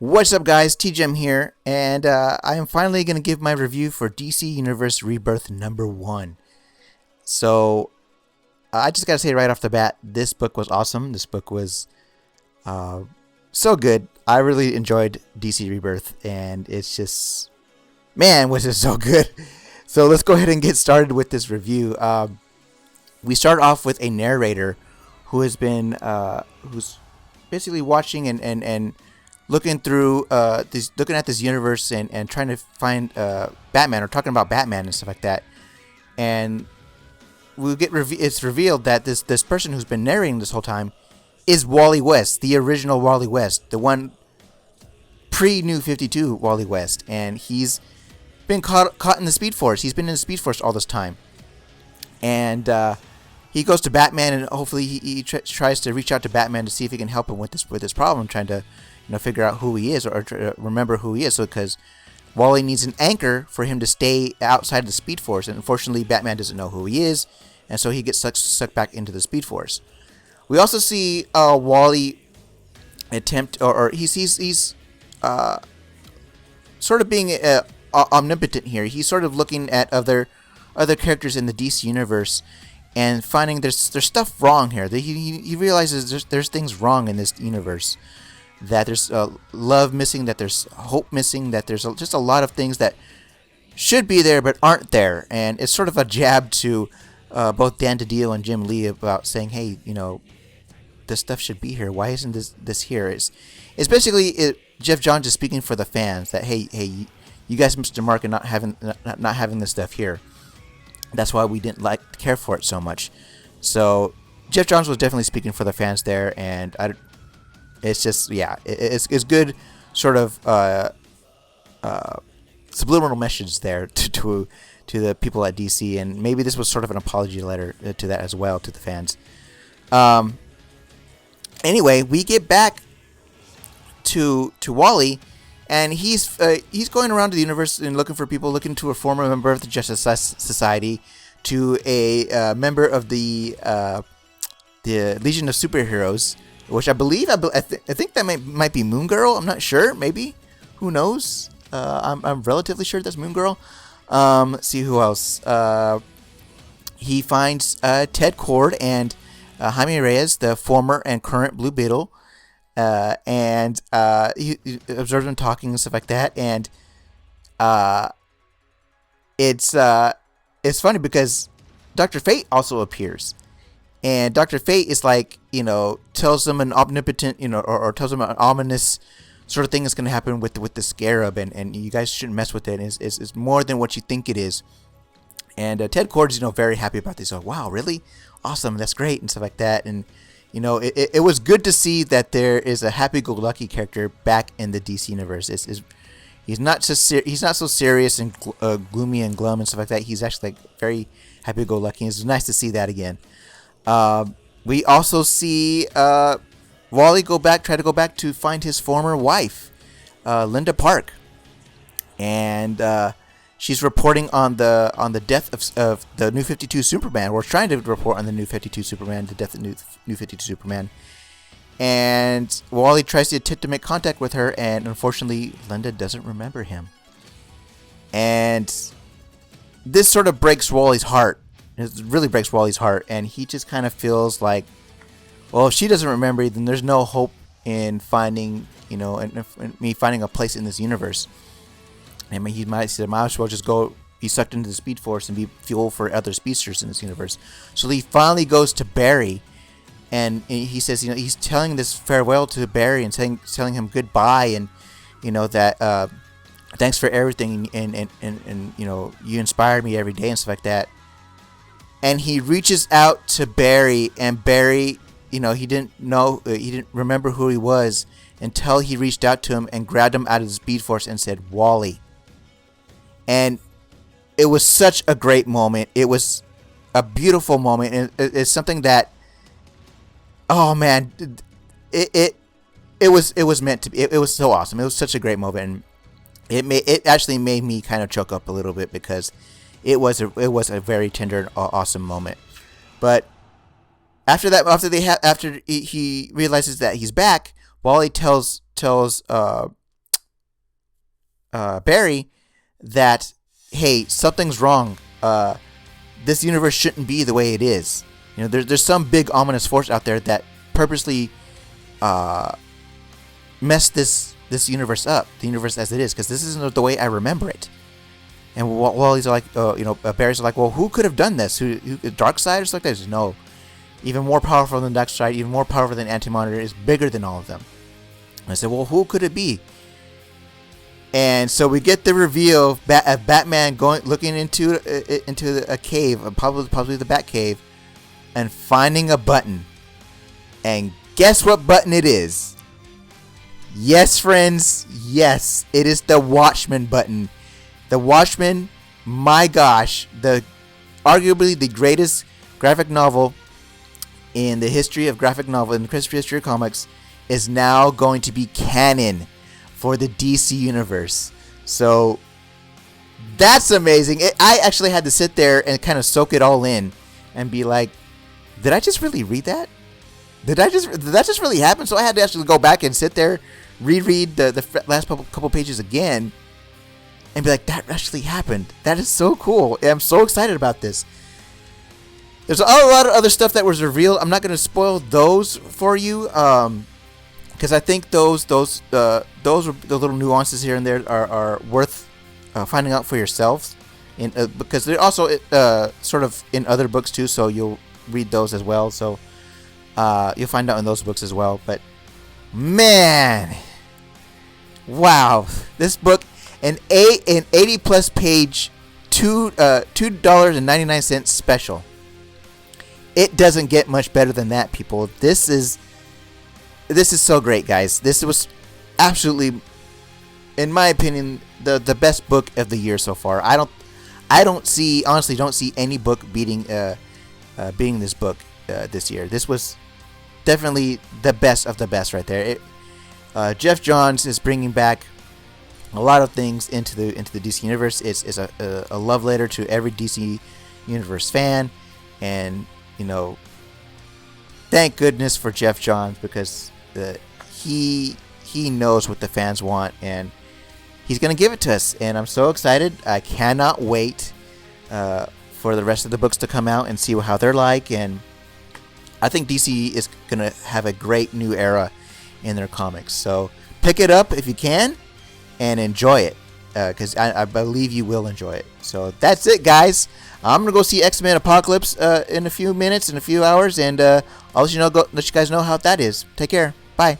What's up, guys? TGM here, and I am finally going to give my review for DC Universe Rebirth #1. So, I just got to say right off the bat, this book was awesome. This book was so good. I really enjoyed DC Rebirth, and it's just, man, was it so good. So, let's go ahead and get started with this review. We start off with a narrator who has been, who's basically watching and looking through looking at this universe and trying to find Batman, or talking about Batman and stuff like that. And it's revealed that this person who's been narrating this whole time is Wally West, the original Wally West, the one pre-New 52 Wally West, and he's been caught in the Speed Force. He's been in the Speed Force all this time, and he goes to Batman, and hopefully he tries to reach out to Batman to see if he can help him with this problem, trying to figure out who he is, or remember who he is. So, because Wally needs an anchor for him to stay outside the Speed Force, and unfortunately, Batman doesn't know who he is, and so he gets sucked back into the Speed Force. We also see Wally attempt, or he's sort of being omnipotent here. He's sort of looking at other characters in the DC universe and finding there's stuff wrong here. He realizes there's things wrong in this universe. That there's love missing, that there's hope missing, that there's just a lot of things that should be there but aren't there. And it's sort of a jab to both Dan DiDio and Jim Lee about saying, hey, this stuff should be here. Why isn't this here? It's basically Jeff Johns is speaking for the fans that, hey, you guys missed the mark in not having this stuff here. That's why we didn't care for it so much. So Jeff Johns was definitely speaking for the fans there, and it's just, yeah, it's good sort of subliminal message there to the people at DC, and maybe this was sort of an apology letter to that as well, to the fans. Anyway, we get back to Wally, and he's going around the universe and looking for people, looking to a former member of the Justice Society, to a member of the Legion of Superheroes, which I believe I think that might be Moon Girl. I'm not sure. Maybe. Who knows? I'm relatively sure that's Moon Girl. Let's see who else. He finds Ted Kord and Jaime Reyes, the former and current Blue Beetle, and he observes them talking and stuff like that. And it's funny because Dr. Fate also appears. And Dr. Fate is like, tells them an omnipotent, or tells them an ominous sort of thing is going to happen with the Scarab, and you guys shouldn't mess with it. It's more than what you think it is. And Ted Kord's, very happy about this. Oh, wow, really? Awesome, that's great, and stuff like that. And, it was good to see that there is a happy-go-lucky character back in the DC universe. He's not so serious and gloomy and glum and stuff like that. He's actually very happy-go-lucky. It's nice to see that again. We also see Wally try to go back to find his former wife, Linda Park, and she's reporting on the death of the New 52 Superman. We're trying to report on the New 52 Superman, the death of New 52 Superman, and Wally tries to attempt to make contact with her, and unfortunately, Linda doesn't remember him, and this sort of breaks Wally's heart. It really breaks Wally's heart, and he just kind of feels like, well, if she doesn't remember, then there's no hope in finding, in me finding a place in this universe. I mean, he might as well just go be sucked into the Speed Force and be fuel for other speedsters in this universe. So he finally goes to Barry, and he says, he's telling this farewell to Barry and telling him goodbye, and that thanks for everything, and you inspire me every day and stuff like that. And he reaches out to Barry, and Barry, he didn't remember who he was until he reached out to him and grabbed him out of the Speed Force and said, Wally. And it was such a great moment. It was a beautiful moment. And it's something that, oh man, it was meant to be. It was so awesome. It was such a great moment, and it actually made me kind of choke up a little bit, because it was a very tender and awesome moment. But after he realizes that he's back, Wally tells Barry that, hey, something's wrong. This universe shouldn't be the way it is. There's some big ominous force out there that purposely messed this universe up, the universe as it is, because this isn't the way I remember it. And while he's like, Barry's like, well, who could have done this? Who Darkseid or something like that? No, even more powerful than Darkseid, even more powerful than Anti-Monitor, is bigger than all of them. And I said, well, who could it be? And so we get the reveal of Batman looking into a cave, probably the Bat Cave, and finding a button. And guess what button it is? Yes, friends. Yes, it is the Watchmen button. The Watchmen, my gosh, arguably the greatest graphic novel in the history of graphic novel, in the history of comics, is now going to be canon for the DC Universe. So that's amazing. I actually had to sit there and kind of soak it all in and be like, did I just really read that? Did that just really happen? So I had to actually go back and sit there, reread the last couple pages again, and be like, that actually happened. That is so cool. I'm so excited about this. There's a lot of other stuff that was revealed. I'm not going to spoil those for you, because I think those the little nuances here and there are worth finding out for yourselves, because they're also sort of in other books too. So you'll read those as well. So you'll find out in those books as well. But man, wow, this book, an 80+ page $2.99 special. It doesn't get much better than that, people. This is so great, guys. This was absolutely, in my opinion, the best book of the year so far. I honestly don't see any book beating this book this year. This was definitely the best of the best right there. Jeff Johns is bringing back a lot of things into the DC Universe. It's a love letter to every DC Universe fan, and thank goodness for Jeff Johns, because he knows what the fans want, and he's gonna give it to us, and I'm so excited. I cannot wait for the rest of the books to come out and see how they're like. And I think DC is gonna have a great new era in their comics. So pick it up if you can and enjoy it, because I believe you will enjoy it. So that's it, guys. I'm gonna go see X-Men Apocalypse in a few minutes, in a few hours, and I'll let you guys know how that is. Take care. Bye.